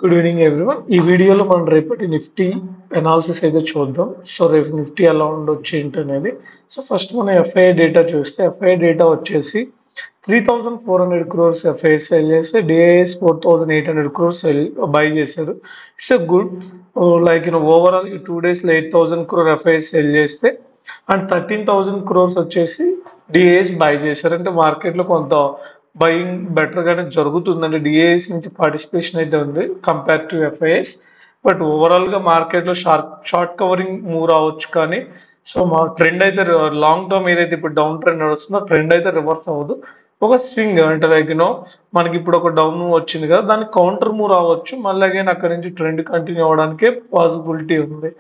Good evening everyone. ఈ వీడియోలో మనం రేపటి నిఫ్టీ అనాలిసిస్ అయితే చూద్దాం. సో రేపు నిఫ్టీ ఎలా ఉండొచ్చు ఏంటనేది. సో ఫస్ట్ మనం ఎఫ్ఐఐ డేటా చూస్తే ఎఫ్ఐఐ డేటా వచ్చేసి 3,400 crores ఎఫ్ఐఐ సెల్ చేస్తే డిఐఎస్ 4,800 crores బై చేశారు. It's a good like overall ఈ 2 days 8,000 crore ఎఫ్ఐఐ సెల్ చేస్తే అండ్ 13,000 crores వచ్చేసి డిఐఎస్ బై చేశారు. అంటే మార్కెట్లో కొంత బయింగ్ బెటర్ గానే జరుగుతుందండి. డిఐఎస్ నుంచి పార్టిసిపేషన్ అయితే ఉంది compare to FIs. But overall గా మార్కెట్ లో షార్ట్ కవరింగ్ మూవ్ రావచ్చు, కానీ సో మా ట్రెండ్ అయితే లాంగ్ టర్మ్ ఏదైతే ఇప్పుడు డౌన్ ట్రెండ్ నడుస్తుందో ట్రెండ్ అయితే రివర్స్ అవ్వదు. ఒక స్వింగ్ అంటే లైక్ మనకి ఇప్పుడు ఒక డౌన్ మూవ్ వచ్చింది కదా, దానికి కౌంటర్ మూవ్ రావచ్చు. మళ్ళీ అగైన్ అక్కడ నుంచి ట్రెండ్ కంటిన్యూ అవ్వడానికి పాసిబిలిటీ ఉంది.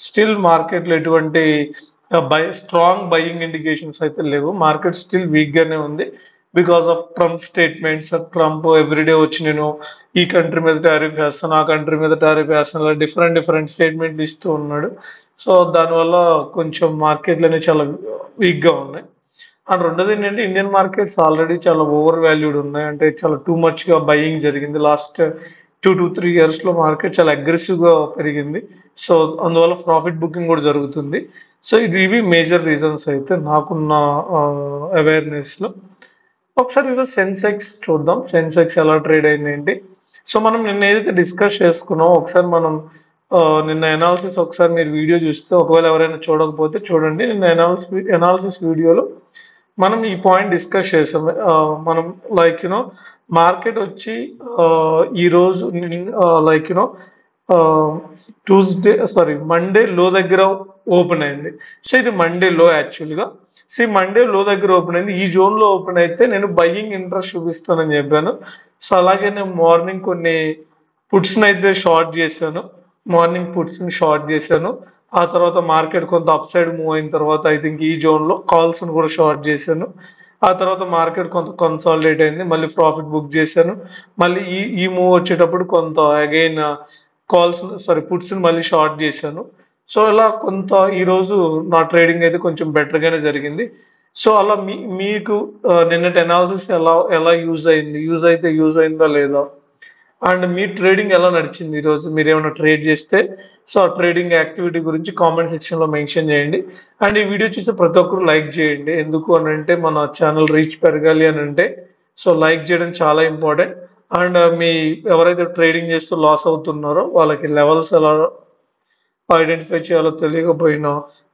స్టిల్ మార్కెట్ లో ఎటువంటి స్ట్రాంగ్ బయింగ్ ఇండికేషన్స్ అయితే లేవు. మార్కెట్ స్టిల్ వీక్ గానే ఉంది because of Trump statements. Trump everyday వచ్చి నేను ఈ కంట్రీ మీద టారిఫ్ వేస్తాను, ఆ కంట్రీ మీద టారిఫ్ వేస్తాను, అలా డిఫరెంట్ డిఫరెంట్ స్టేట్మెంట్లు ఇస్తూ ఉన్నాడు. సో దానివల్ల కొంచెం మార్కెట్లు అనేవి చాలా వీక్గా ఉన్నాయి. అండ్ రెండోది ఏంటంటే ఇండియన్ మార్కెట్స్ ఆల్రెడీ చాలా ఓవర్ వాల్యూడ్ ఉన్నాయి. అంటే చాలా టూ మచ్గా బయింగ్ జరిగింది లాస్ట్ 2 to 3 years లో. మార్కెట్ చాలా అగ్రెసివ్గా పెరిగింది. సో అందువల్ల ప్రాఫిట్ బుకింగ్ కూడా జరుగుతుంది. సో ఇవి మేజర్ రీజన్స్ అయితే నాకున్న అవేర్నెస్లో. ఒకసారి ఈరోజు సెన్సెక్స్ చూద్దాం. సెన్సెక్స్ ఎలా ట్రేడ్ అయింది ఏంటి. సో మనం నిన్న ఏదైతే డిస్కస్ చేసుకున్నామో ఒకసారి మనం నిన్న ఎనాలిసిస్ ఒకసారి మీరు వీడియో చూస్తే, ఒకవేళ ఎవరైనా చూడకపోతే చూడండి. నిన్న ఎనాలిసిస్ వీడియోలో మనం ఈ పాయింట్ డిస్కస్ చేసాం. మనం లైక్ మార్కెట్ వచ్చి ఈ రోజు లైక్ మండే లో దగ్గర ఓపెన్ అయింది. సో ఇది మండే లో యాక్చువల్గా. మండే లో దగ్గర ఓపెన్ అయింది. ఈ జోన్ లో ఓపెన్ అయితే నేను బయ్యింగ్ ఇంట్రెస్ట్ చూపిస్తానని చెప్పాను. సో అలాగే నేను మార్నింగ్ కొన్ని పుట్స్ అయితే షార్ట్ చేశాను. మార్నింగ్ పుట్స్ ని షార్ట్ చేశాను. ఆ తర్వాత మార్కెట్ కొంత అప్ సైడ్ మూవ్ అయిన తర్వాత ఐ థింక్ ఈ జోన్ లో కాల్స్ ను కూడా షార్ట్ చేశాను. ఆ తర్వాత మార్కెట్ కొంత కన్సాలిడేట్ అయింది, మళ్ళీ ప్రాఫిట్ బుక్ చేశాను. మళ్ళీ ఈ మూవ్ వచ్చేటప్పుడు కొంత అగైన్ పుట్స్ ని మళ్ళీ షార్ట్ చేశాను. సో ఇలా కొంత ఈ రోజు నా ట్రేడింగ్ అయితే కొంచెం బెటర్ గానే జరిగింది. సో అలా మీకు నిన్నటి అనాలిసిస్ ఎలా ఎలా యూజ్ అయిందా లేదా, అండ్ మీ ట్రేడింగ్ ఎలా నడిచింది ఈరోజు, మీరు ఏమైనా ట్రేడ్ చేస్తే సో ఆ ట్రేడింగ్ యాక్టివిటీ గురించి కామెంట్ సెక్షన్లో మెన్షన్ చేయండి. అండ్ ఈ వీడియో చూస్తే ప్రతి ఒక్కరు లైక్ చేయండి. ఎందుకు అని అంటే మన ఛానల్ రీచ్ పెరగాలి అని అంటే సో లైక్ చేయడం చాలా ఇంపార్టెంట్. అండ్ మీ ఎవరైతే ట్రేడింగ్ చేస్తూ లాస్ అవుతున్నారో వాళ్ళకి లెవెల్స్ ఎలా ఐడెంటిఫై చేయాలో తెలియకపోయినా,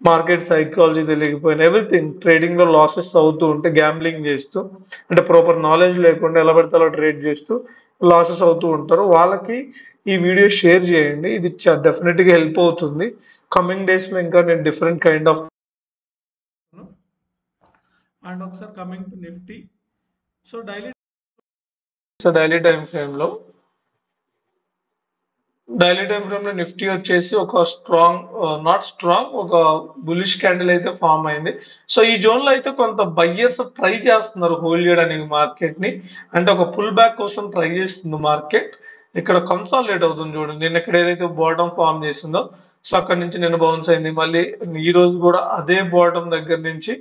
మార్కెట్ సైకాలజీ తెలియకపోయినా, ఎవ్రీథింగ్ ట్రేడింగ్ లో లాసెస్ అవుతూ ఉంటే గ్యాంబ్లింగ్ చేస్తూ, అంటే ప్రాపర్ నాలెడ్జ్ లేకుండా ఎలా పడితే అలా ట్రేడ్ చేస్తూ లాసెస్ అవుతూ ఉంటారు. వాళ్ళకి ఈ వీడియో షేర్ చేయండి. ఇది డెఫినెట్ గా హెల్ప్ అవుతుంది. కమింగ్ డేస్ లో ఇంకా నేను డిఫరెంట్ కైండ్ ఆఫ్ అండ్ ఒకసారి coming to Nifty. So daily time frame లో నిఫ్టీ వచ్చేసి ఒక స్ట్రాంగ్, నాట్ స్ట్రాంగ్, ఒక బులిష్ క్యాండిల్ అయితే ఫామ్ అయింది. సో ఈ జోన్ లో అయితే కొంత బయ్యర్స్ ట్రై చేస్తున్నారు హోల్డ్ చేయడానికి మార్కెట్ ని. అంటే ఒక పుల్ బ్యాక్ కోసం ట్రై చేస్తుంది మార్కెట్. ఇక్కడ కన్సాలిడేట్ అవుతుంది చూడండి. నిన్న ఇక్కడ ఏదైతే బాటమ్ ఫామ్ చేసిందో సో అక్కడ నుంచి నిన్న బౌన్స్ అయింది. మళ్ళీ ఈ రోజు కూడా అదే బాటమ్ దగ్గర నుంచి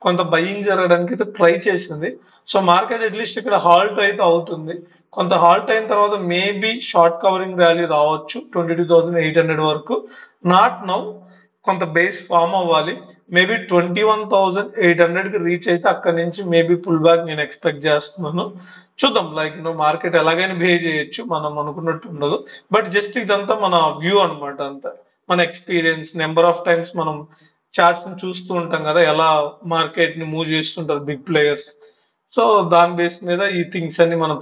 కొంత బయ్యింగ్ జరగడానికి అయితే ట్రై చేసింది. సో మార్కెట్ అట్లీస్ట్ ఇక్కడ హాల్ట్ అయితే అవుతుంది. కొంత హాల్ట్ అయిన తర్వాత మేబీ షార్ట్ కవరింగ్ ర్యాలీ రావచ్చు 22,800 వరకు. నాట్ నౌ, కొంత బేస్ ఫామ్ అవ్వాలి. మేబీ 21,800 కి రీచ్ అయితే అక్కడ నుంచి మేబీ పుల్ బ్యాక్ నేను ఎక్స్పెక్ట్ చేస్తున్నాను. చూద్దాం. లైక్ మార్కెట్ ఎలాగైనా బిహేవ్ చేయొచ్చు, మనం అనుకున్నట్టు ఉండదు. బట్ జస్ట్ ఇదంతా మన వ్యూ అనమాట. అంతా మన ఎక్స్పీరియన్స్. నెంబర్ ఆఫ్ టైమ్స్ మనం చార్ట్స్ ని చూస్తూ ఉంటాం కదా, ఎలా మార్కెట్ ని మూవ్ చేస్తుంటారు బిగ్ ప్లేయర్స్. సో దాని బేస్ మీద ఈ థింగ్స్ అన్ని మనం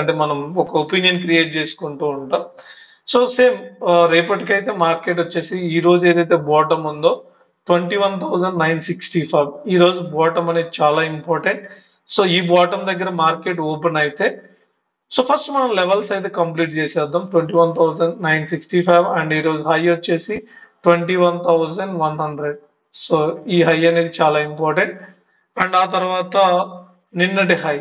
అంటే మనం ఒక ఒపీనియన్ క్రియేట్ చేసుకుంటూ ఉంటాం. సో సేమ్ రేపటికైతే మార్కెట్ వచ్చేసి ఈ రోజు ఏదైతే బాటమ్ ఉందో 21,965, ఈ రోజు బాటమ్ అనేది చాలా ఇంపార్టెంట్. సో ఈ బాటమ్ దగ్గర మార్కెట్ ఓపెన్ అయితే సో ఫస్ట్ మనం లెవెల్స్ అయితే కంప్లీట్ చేసేద్దాం. 21,965 అండ్ ఈరోజు హై వచ్చేసి 21,100. సో ఈ హై అనేది చాలా ఇంపార్టెంట్. అండ్ ఆ తర్వాత నిన్నటి హై.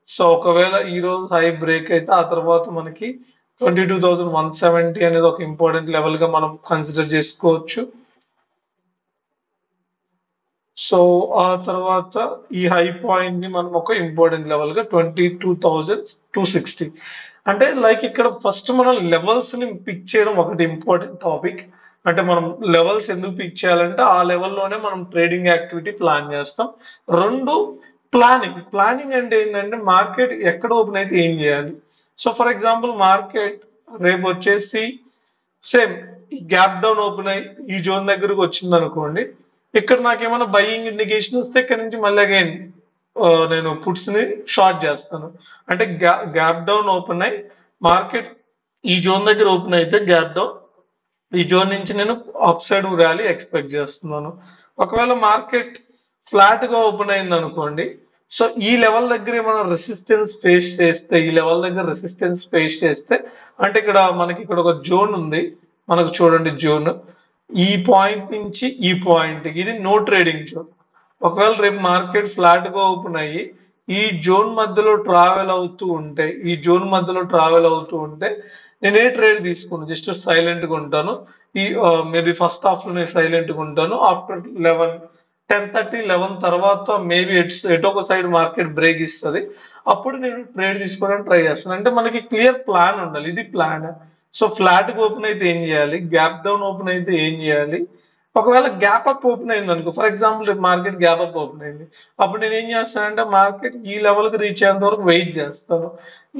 సో ఒకవేళ ఈ రోజు హై బ్రేక్ అయితే ఆ తర్వాత మనకి 22,170 అనేది ఒక ఇంపార్టెంట్ లెవెల్ గా మనం కన్సిడర్ చేసుకోవచ్చు. సో ఆ తర్వాత ఈ హై పాయింట్ ని మనం ఒక ఇంపార్టెంట్ లెవెల్ గా 22,260. అంటే లైక్ ఇక్కడ ఫస్ట్ మనం లెవెల్స్ ని పిక్ చేయడం ఒకటి ఇంపార్టెంట్ టాపిక్. అంటే మనం లెవెల్స్ ఎందుకు పిక్ చేయాలంటే ఆ లెవెల్లోనే మనం ట్రేడింగ్ యాక్టివిటీ ప్లాన్ చేస్తాం. రెండు, ప్లానింగ్ అంటే ఏంటంటే మార్కెట్ ఎక్కడ ఓపెన్ అయితే ఏం చేయాలి. సో ఫర్ ఎగ్జాంపుల్ మార్కెట్ రేపు వచ్చేసి సేమ్ ఈ గ్యాప్ డౌన్ ఓపెన్ అయ్యి ఈ జోన్ దగ్గరకు వచ్చింది అనుకోండి. ఇక్కడ నాకేమైనా బయింగ్ ఇండికేషన్ వస్తే ఇక్కడ నుంచి మళ్ళీ అగైన్ నేను పుట్స్ ని షార్ట్ చేస్తాను. అంటే గ్యాప్ డౌన్ ఓపెన్ అయ్యి మార్కెట్ ఈ జోన్ దగ్గర ఓపెన్ అయితే గ్యాప్ డౌన్, ఈ జోన్ నుంచి నేను అప్ సైడ్ ర్యాలీ ఎక్స్పెక్ట్ చేస్తున్నాను. ఒకవేళ మార్కెట్ ఫ్లాట్ గా ఓపెన్ అయింది అనుకోండి. సో ఈ లెవెల్ దగ్గర మనం రెసిస్టెన్స్ ఫేస్ చేస్తే, ఈ లెవెల్ దగ్గర రెసిస్టెన్స్ ఫేస్ చేస్తే, అంటే ఇక్కడ మనకి ఇక్కడ ఒక జోన్ ఉంది. మనకు చూడండి జోన్, ఈ పాయింట్ నుంచి ఈ పాయింట్ ఇది నో ట్రేడింగ్ జోన్. ఒకవేళ రేపు మార్కెట్ ఫ్లాట్ గా ఓపెన్ అయ్యి ఈ జోన్ మధ్యలో ట్రావెల్ అవుతూ ఉంటే, ఈ జోన్ మధ్యలో ట్రావెల్ అవుతూ ఉంటే నేను ఏ ట్రేడ్ తీసుకున్నాను, జస్ట్ సైలెంట్ గా ఉంటాను. ఈ మేబీ ఫస్ట్ హాఫ్ లో నేను సైలెంట్ గా ఉంటాను. ఆఫ్టర్ 10:30, 11 తర్వాత మేబీ ఎటో ఒక సైడ్ మార్కెట్ బ్రేక్ ఇస్తుంది. అప్పుడు నేను ట్రేడ్ తీసుకోవడానికి ట్రై చేస్తాను. అంటే మనకి క్లియర్ ప్లాన్ ఉండాలి, ఇది ప్లాన్. సో ఫ్లాట్ గా ఓపెన్ అయితే ఏం చేయాలి, గ్యాప్ డౌన్ ఓపెన్ అయితే ఏం చేయాలి. ఒకవేళ గ్యాప్ అప్ ఓపెన్ అయింది అనుకో, for example market gap up open అయింది, అప్పుడు నేను ఏం చేస్తానంటే మార్కెట్ ఈ లెవెల్ కి రీచ్ అయ్యేంత వరకు వెయిట్ చేస్తాను.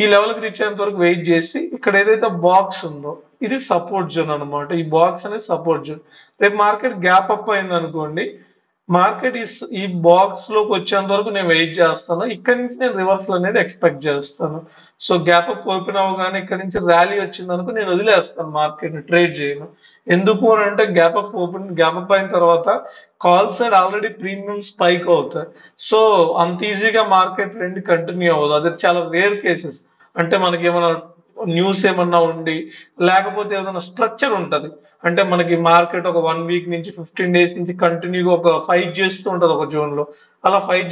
ఈ లెవెల్ కి రీచ్ అయ్యేంత వరకు వెయిట్ చేసి ఇక్కడ ఏదైతే బాక్స్ ఉందో ఇది సపోర్ట్ జోన్ అనమాట. ఈ బాక్స్ అనేది సపోర్ట్ జోన్. రేపు మార్కెట్ గ్యాప్ అప్ అయింది అనుకోండి, మార్కెట్ ఈ బాక్స్ లోకి వచ్చేంత వరకు నేను వెయిట్ చేస్తాను. ఇక్కడ నుంచి నేను రివర్సల్ అనేది ఎక్స్పెక్ట్ చేస్తాను. సో గ్యాప్ అప్ ఓపెన్ అవ్వగానే ఇక్కడ నుంచి ర్యాలీ వచ్చింది అనుకో నేను వదిలేస్తాను, మార్కెట్ ట్రేడ్ చేయను. ఎందుకు అని అంటే గ్యాప్ అప్ అయిన తర్వాత call side already premium spike అవుతాయి. సో అంత ఈజీగా మార్కెట్ ట్రెండ్ కంటిన్యూ అవ్వదు. అది చాలా రేర్ కేసెస్. అంటే మనకి ఏమైనా న్యూస్ ఏమన్నా ఉండి, లేకపోతే ఏదైనా స్ట్రక్చర్ ఉంటది. అంటే మనకి మార్కెట్ ఒక 1 వీక్ నుంచి 15 days నుంచి కంటిన్యూగా ఒక ఫైట్ చేస్తూ ఉంటది ఒక జోన్ లో. అలా ఫైట్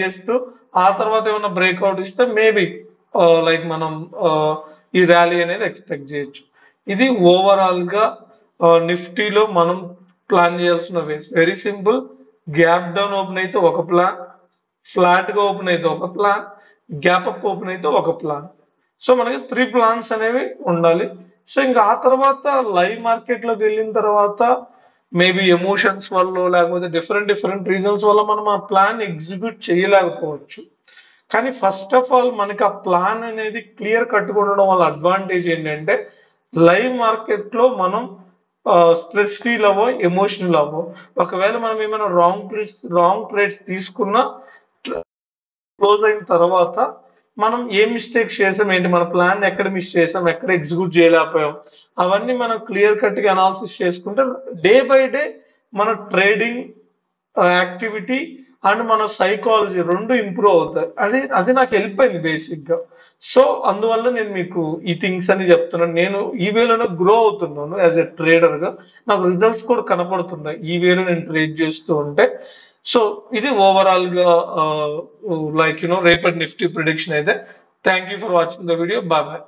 చేస్తూ ఆ తర్వాత ఏమైనా బ్రేక్అవుట్ ఇస్తే మేబీ లైక్ మనం ఈ ర్యాలీ అనేది ఎక్స్పెక్ట్ చేయొచ్చు. ఇది ఓవరాల్ గా నిఫ్టీలో మనం ప్లాన్ చేయాల్సిన ways very simple. Gap down open అయితే ఒక ప్లాన్, ఫ్లాట్ గా ఓపెన్ అయితే ఒక ప్లాన్, గ్యాప్ అప్ ఓపెన్ అయితే ఒక ప్లాన్. సో మనకి 3 ప్లాన్స్ అనేవి ఉండాలి. సో ఇంకా ఆ తర్వాత లైవ్ మార్కెట్ లోకి వెళ్ళిన తర్వాత మేబీ ఎమోషన్స్ వల్ల లేకపోతే డిఫరెంట్ డిఫరెంట్ రీజన్స్ వల్ల మనం ఆ ప్లాన్ ఎగ్జిక్యూట్ చేయలేకపోవచ్చు. కానీ ఫస్ట్ ఆఫ్ ఆల్ మనకి ఆ ప్లాన్ అనేది క్లియర్ కట్టుగా ఉండడం వల్ల అడ్వాంటేజ్ ఏంటంటే లైవ్ మార్కెట్ లో మనం స్ట్రెస్ ఫీల్ అవ్వో, ఎమోషనల్ అవ్వో. ఒకవేళ మనం ఏమైనా రాంగ్ ట్రేడ్స్ తీసుకున్నా క్లోజ్ అయిన తర్వాత మనం ఏ మిస్టేక్స్ చేసాం, ఏంటి మన ప్లాన్ ఎక్కడ మిస్ చేసాం, ఎక్కడ ఎగ్జిక్యూట్ చేయలేకపోయాం, అవన్నీ మనం క్లియర్ కట్ గా అనాలిసిస్ చేసుకుంటే డే బై డే మన ట్రేడింగ్ యాక్టివిటీ అండ్ మన సైకాలజీ రెండు ఇంప్రూవ్ అవుతాయి. అది నాకు హెల్ప్ అయింది బేసిక్ గా. సో అందువల్ల నేను మీకు ఈ థింగ్స్ అని చెప్తున్నాను. నేను ఈ వేలోనే గ్రో అవుతున్నాను యాజ్ ఎ ట్రేడర్ గా. నాకు రిజల్ట్స్ కూడా కనపడుతున్నాయి ఈ వేలో నేను ట్రేడ్ చేస్తూ ఉంటే. సో ఇది ఓవరాల్ గా లైక్ రేపటి నిఫ్టీ ప్రిడిక్షన్ అయితే. Thank you for watching the video. Bye bye.